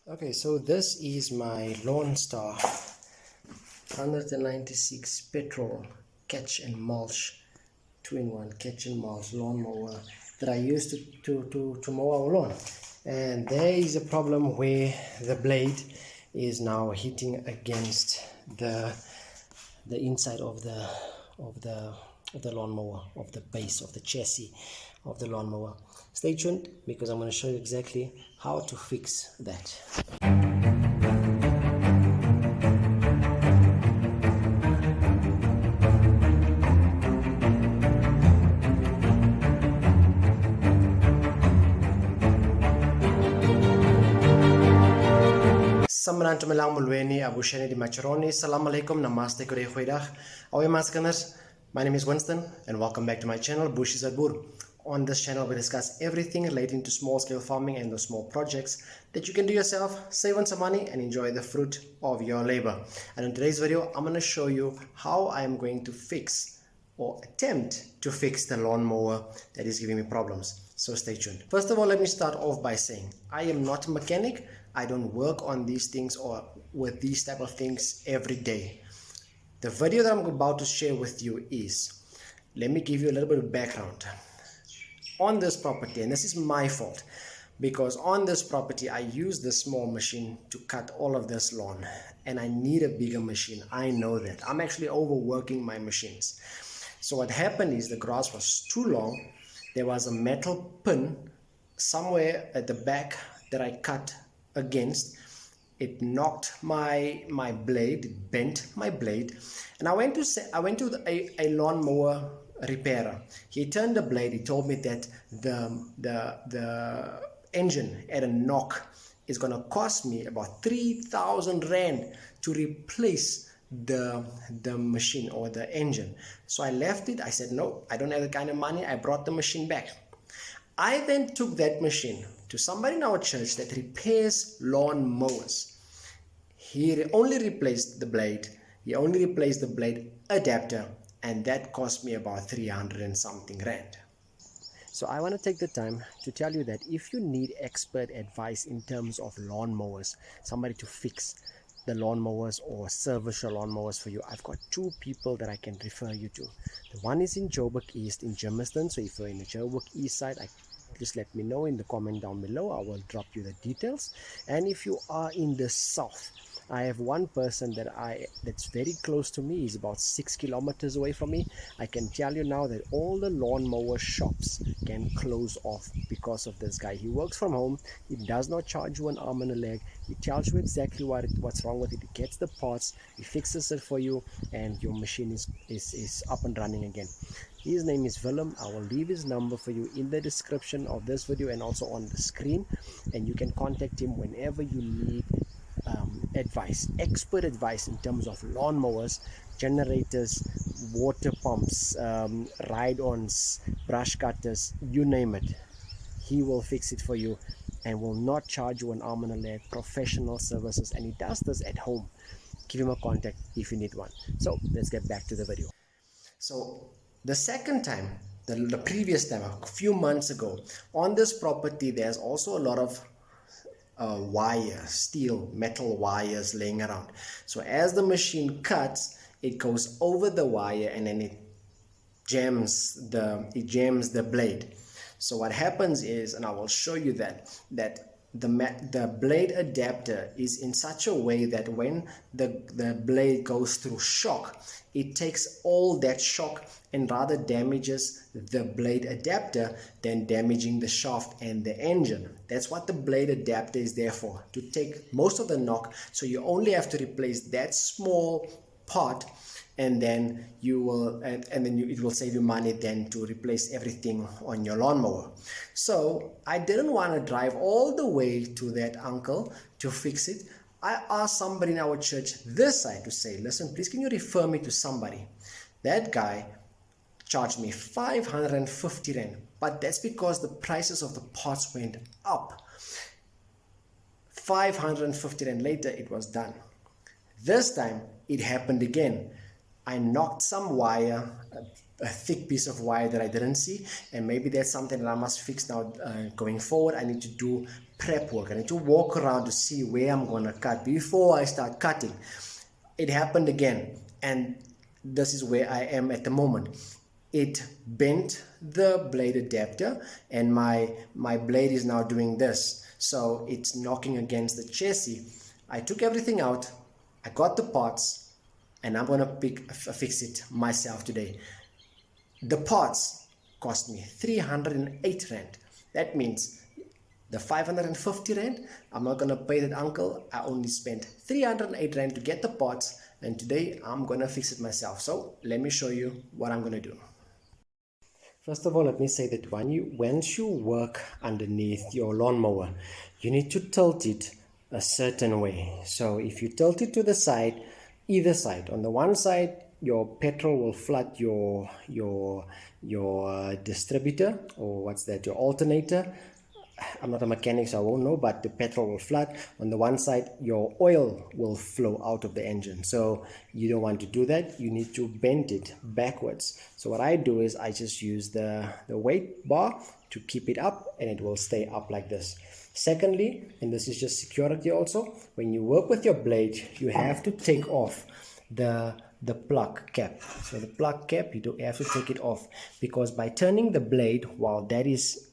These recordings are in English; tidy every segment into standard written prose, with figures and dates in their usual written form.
Okay, so this is my Lone Star 196 petrol catch and mulch 2-in-1 catch and mulch lawnmower that I used to mow our lawn. And there is a problem where the blade is now hitting against the inside of the lawnmower, of the base of the chassis of the lawnmower. Stay tuned because I'm going to show you exactly how to fix that. Samran tumelang mulweni abushani di macharoni. Salam alaikum, namaste, goeiedag. Alweer maskinders, my name is Winston and welcome back to my channel, Bush is Adboer. On this channel we discuss everything relating to small scale farming and those small projects that you can do yourself, save on some money and enjoy the fruit of your labor. And in today's video, I'm going to show you how I am going to fix or attempt to fix the lawnmower that is giving me problems. So stay tuned. First of all, let me start off by saying I am not a mechanic. I don't work on these things or with these type of things every day. The video that I'm about to share with you is, let me give you a little bit of background on this property. And this is my fault because on this property I use this small machine to cut all of this lawn and I need a bigger machine. I know that. I'm actually overworking my machines. So what happened is the grass was too long. There was a metal pin somewhere at the back that I cut against. It knocked my blade, it bent my blade, and I went to a lawnmower repairer. He turned the blade. He told me that the engine at a knock is gonna cost me about 3,000 rand to replace the machine or the engine. So I left it. I said no, I don't have the kind of money. I brought the machine back. I then took that machine to somebody in our church that repairs lawn mowers. He only replaced the blade. He only replaced the blade adapter, and that cost me about 300 and something rand. So I want to take the time to tell you that if you need expert advice in terms of lawn mowers, somebody to fix the lawnmowers or service your lawnmowers for you, I've got two people that I can refer you to. The one is in Joburg East in Germiston. So if you're in the Joburg East side, just let me know in the comment down below. I will drop you the details. And if you are in the south, I have one person that's very close to me. He's about 6 kilometers away from me. I can tell you now that all the lawnmower shops can close off because of this guy. He works from home. He does not charge you an arm and a leg. He tells you exactly what's wrong with it. He gets the parts, he fixes it for you, and your machine is up and running again. His name is Willem. I will leave his number for you in the description of this video and also on the screen, and you can contact him whenever you need advice, expert advice in terms of lawnmowers, generators, water pumps, ride-ons, brush cutters, you name it. He will fix it for you and will not charge you an arm and a leg. Professional services, and he does this at home. Give him a contact if you need one. So let's get back to the video. So the second time, the previous time, a few months ago, on this property there's also a lot of steel, metal wires laying around. So as the machine cuts, it goes over the wire and then it jams the blade. So what happens is, and I will show you that the blade adapter is in such a way that when the blade goes through shock, it takes all that shock and rather damages the blade adapter than damaging the shaft and the engine. That's what the blade adapter is there for, to take most of the knock. So you only have to replace that small part, and then it will save you money then to replace everything on your lawnmower. So I didn't want to drive all the way to that uncle to fix it. I asked somebody in our church this side to say, listen, please can you refer me to somebody? That guy charged me 550 rand, but that's because the prices of the parts went up. 550 rand later, it was done. This time it happened again. I knocked some wire, a thick piece of wire that I didn't see, and maybe that's something that I must fix now going forward. I need to do prep work. I need to walk around to see where I'm going to cut before I start cutting. It happened again, and this is where I am at the moment. It bent the blade adapter, and my blade is now doing this, so it's knocking against the chassis. I took everything out, I got the parts, and I'm going to fix it myself today. The parts cost me 308 rand. That means the 550 rand, I'm not going to pay that uncle. I only spent 308 rand to get the parts, and today I'm going to fix it myself. So let me show you what I'm going to do. First of all, let me say that once you work underneath your lawnmower, you need to tilt it a certain way. So if you tilt it to the side, either side, on the one side, your petrol will flood your distributor, or what's that, your alternator. I'm not a mechanic, so I won't know, but the petrol will flood. On the one side, your oil will flow out of the engine. So you don't want to do that. You need to bend it backwards. So what I do is I just use the weight bar to keep it up, and it will stay up like this. Secondly, and this is just security also, when you work with your blade, you have to take off the plug cap. So the plug cap, you have to take it off, because by turning the blade while that is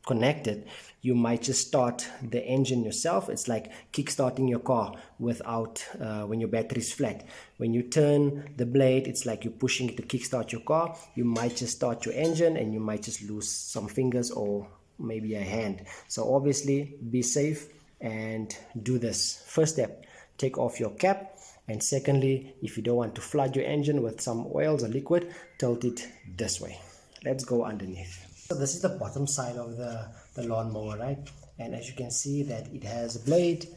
connected, you might just start the engine yourself. It's like kick-starting your car without when your battery is flat. When you turn the blade, it's like you're pushing it to kick-start your car. You might just start your engine, and you might just lose some fingers or maybe a hand. So obviously be safe and do this. First step, take off your cap. And secondly, if you don't want to flood your engine with some oils or liquid, tilt it this way. Let's go underneath. So this is the bottom side of the lawnmower, right? And as you can see that it has a blade,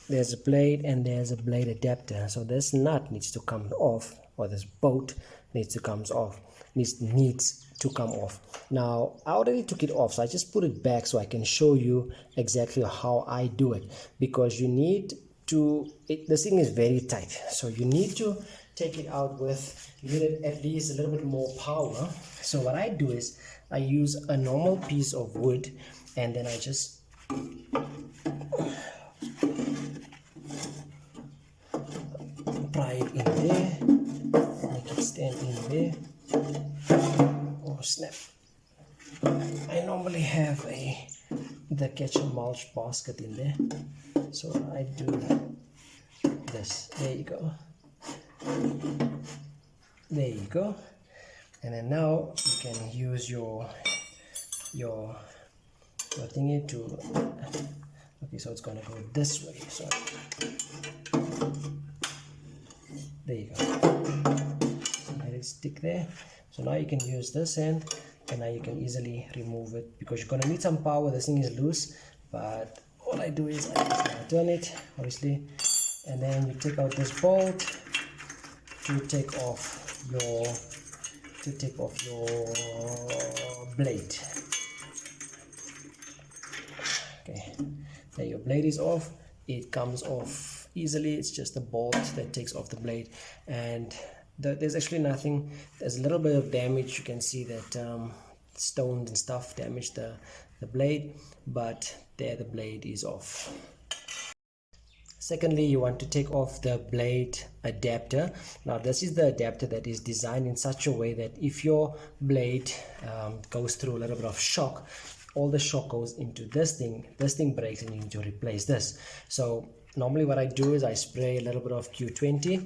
there's a blade, and there's a blade adapter. So this nut needs to come off, or this bolt needs to come off. Now I already took it off, so I just put it back so I can show you exactly how I do it, because you need to, this thing is very tight, so you need to take it out with, you need at least a little bit more power. So what I do is I use a normal piece of wood, and then I just pry it in there, make it stand in there. Oh snap. I normally have the ketchup mulch basket in there, so I do this. There you go. There you go. And then now you can use your thingy to, okay, so it's gonna go this way. So there you go. So let it stick there. So now you can use this end, and now you can easily remove it, because you're gonna need some power. This thing is loose, but all I do is I just turn it, obviously, and then you take out this bolt to take off your blade. Okay, there your blade is off. It comes off easily. It's just a bolt that takes off the blade, and there's actually nothing. There's a little bit of damage. You can see that stones and stuff damaged the blade, but there the blade is off. Secondly, you want to take off the blade adapter. Now this is the adapter that is designed in such a way that if your blade goes through a little bit of shock, all the shock goes into this thing breaks, and you need to replace this. So normally what I do is I spray a little bit of Q20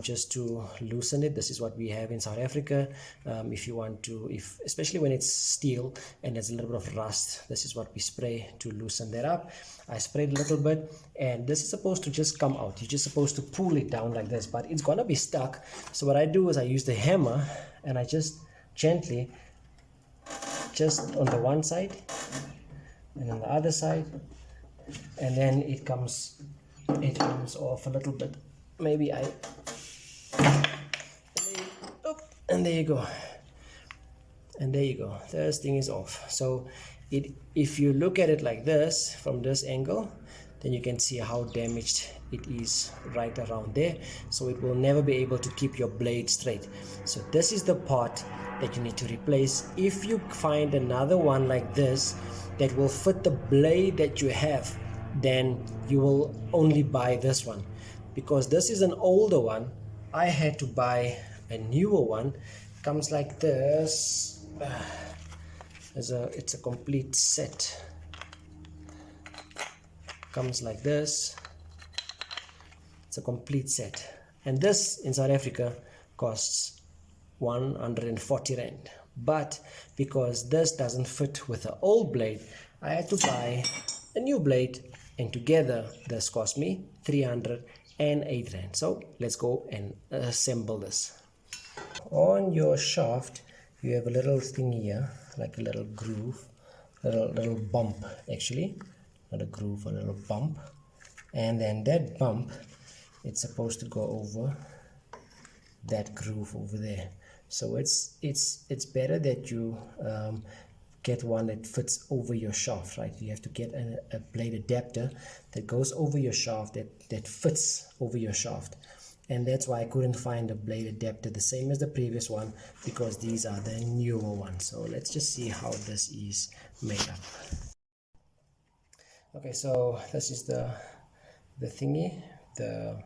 just to loosen it. This is what we have in South Africa. If you want to, especially when it's steel and there's a little bit of rust, this is what we spray to loosen that up. I sprayed a little bit, and this is supposed to just come out. You're just supposed to pull it down like this, but it's gonna be stuck. So what I do is I use the hammer, and I just gently, just on the one side and on the other side, and then it comes off a little bit. Maybe and there you go, and there you go. This thing is off. So if you look at it like this, from this angle, then you can see how damaged it is right around there. So it will never be able to keep your blade straight. So this is the part that you need to replace. If you find another one like this that will fit the blade that you have, then you will only buy this one, because this is an older one. I had to buy a newer one. Comes like this. It's a complete set. Comes like this. It's a complete set, and this in South Africa costs 140 rand. But because this doesn't fit with the old blade, I had to buy a new blade, and together this cost me 308 rand. So let's go and assemble this. On your shaft you have a little thing here, like a little groove, little bump, actually not a groove, a little bump, and then that bump, it's supposed to go over that groove over there. So it's better that you get one that fits over your shaft, right? You have to get a blade adapter that goes over your shaft, that fits over your shaft. And that's why I couldn't find a blade adapter the same as the previous one, because these are the newer ones. So let's just see how this is made up. Okay, so this is the thingy, the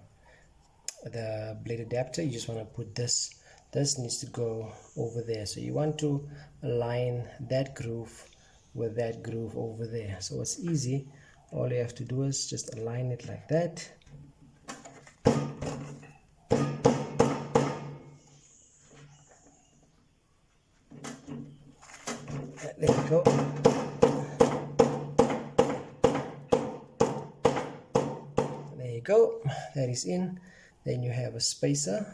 blade adapter. You just want to put this needs to go over there. So you want to align that groove with that groove over there. So it's easy. All you have to do is just align it like that. There we go. There you go. That is in. Then you have a spacer.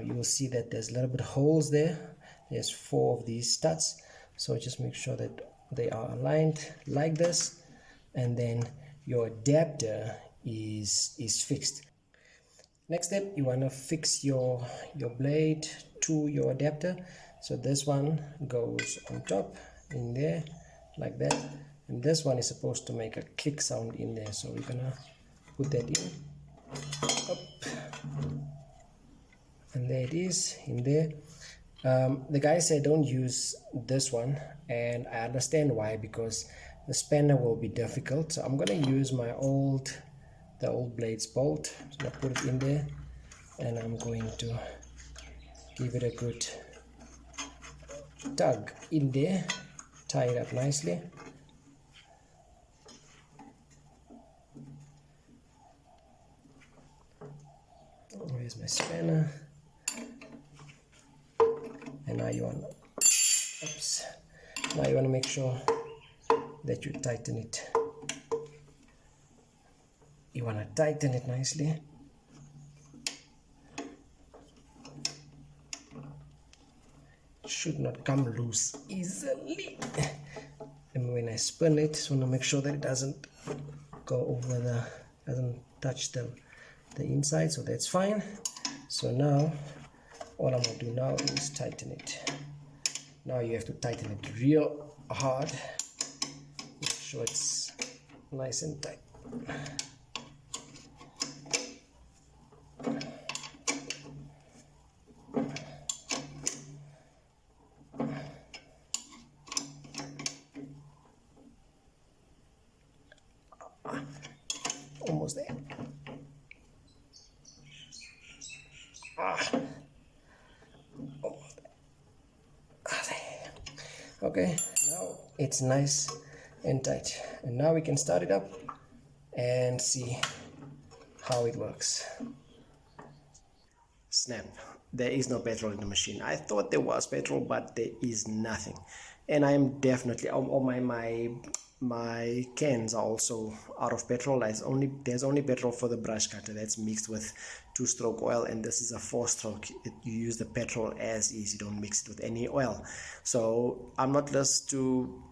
You will see that there's a little bit of holes there. There's 4 of these studs. So just make sure that they are aligned like this. And then your adapter is fixed. Next step, you want to fix your blade to your adapter. So this one goes on top in there like that, and this one is supposed to make a click sound in there. So we're gonna put that in. Up. And there it is in there. The guy said don't use this one, and I understand why, because the spanner will be difficult. So I'm gonna use my the old blades bolt. So I put it in there, and I'm going to give it a good tug in there, tie it up nicely. Where's my spanner? And now you want to make sure that you tighten it. You want to tighten it nicely. Should not come loose easily. And when I spin it, just want to make sure that it doesn't go over doesn't touch the inside. So that's fine. So now all I'm going to do now is tighten it. Now you have to tighten it real hard. Make sure it's nice and tight. Almost there. Okay, now it's nice and tight, and now we can start it up and see how it works. Snap. There is no petrol in the machine. I thought there was petrol, but there is nothing. And I am definitely my cans are also out of petrol. There's only petrol for the brush cutter that's mixed with 2-stroke oil, and this is a 4-stroke. You use the petrol as is, you don't mix it with any oil. So I'm not just to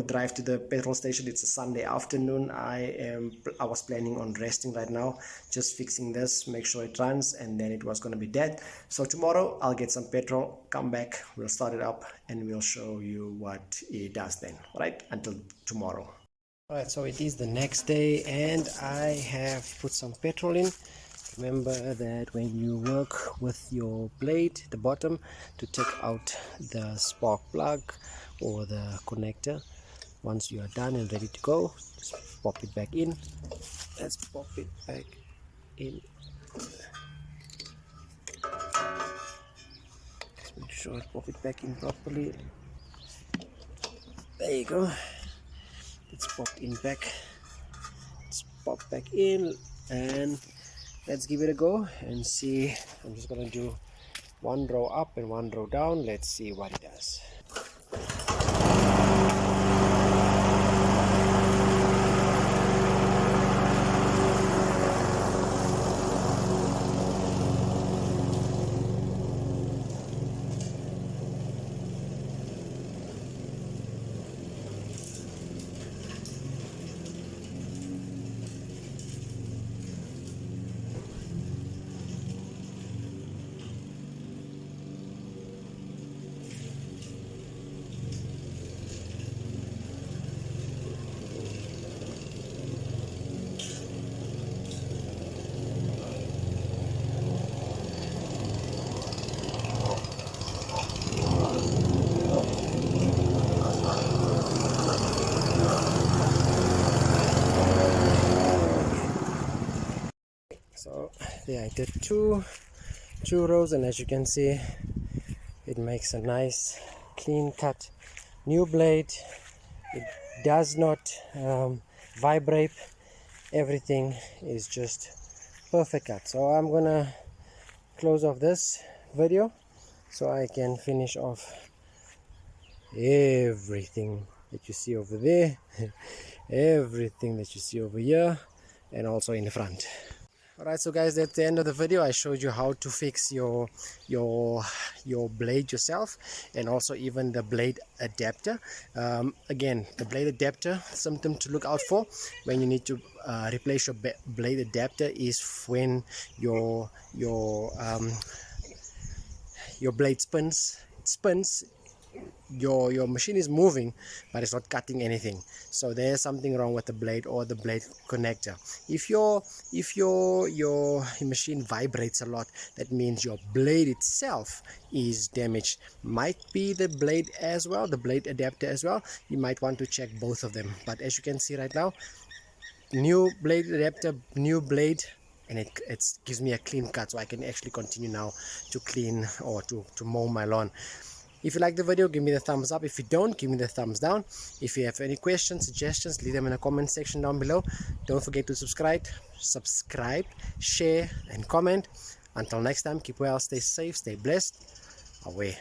drive to the petrol station. It's a Sunday afternoon. I was planning on resting right now, just fixing this, make sure it runs, and then it was going to be dead. So tomorrow I'll get some petrol, come back, we'll start it up, and we'll show you what it does then. All right, until tomorrow. Alright, so it is the next day and I have put some petrol in. Remember that when you work with your blade, the bottom, to take out the spark plug or the connector. Once you are done and ready to go, just pop it back in. Let's pop it back in. Just make sure I pop it back in properly. There you go. It's popped in back. Let's pop back in and let's give it a go and see. I'm just gonna do one row up and one row down. Let's see what it does. So yeah, I did two rows, and as you can see, it makes a nice clean cut new blade. It does not vibrate. Everything is just perfect cut. So I'm gonna close off this video so I can finish off everything that you see over there, everything that you see over here, and also in the front. Alright, so guys, that's the end of the video. I showed you how to fix your blade yourself, and also even the blade adapter. Again, the blade adapter, something to look out for when you need to replace your blade adapter is when your blade spins. Your machine is moving, but it's not cutting anything. So there's something wrong with the blade or the blade connector. If your machine vibrates a lot, that means your blade itself is damaged. Might be the blade as well, the blade adapter as well. You might want to check both of them. But as you can see right now, new blade adapter, new blade, and it gives me a clean cut, so I can actually continue now to clean or to mow my lawn. If you like the video, give me the thumbs up. If you don't, give me the thumbs down. If you have any questions, suggestions, leave them in the comment section down below. Don't forget to subscribe, share, and comment. Until next time, keep well, stay safe, stay blessed. Away.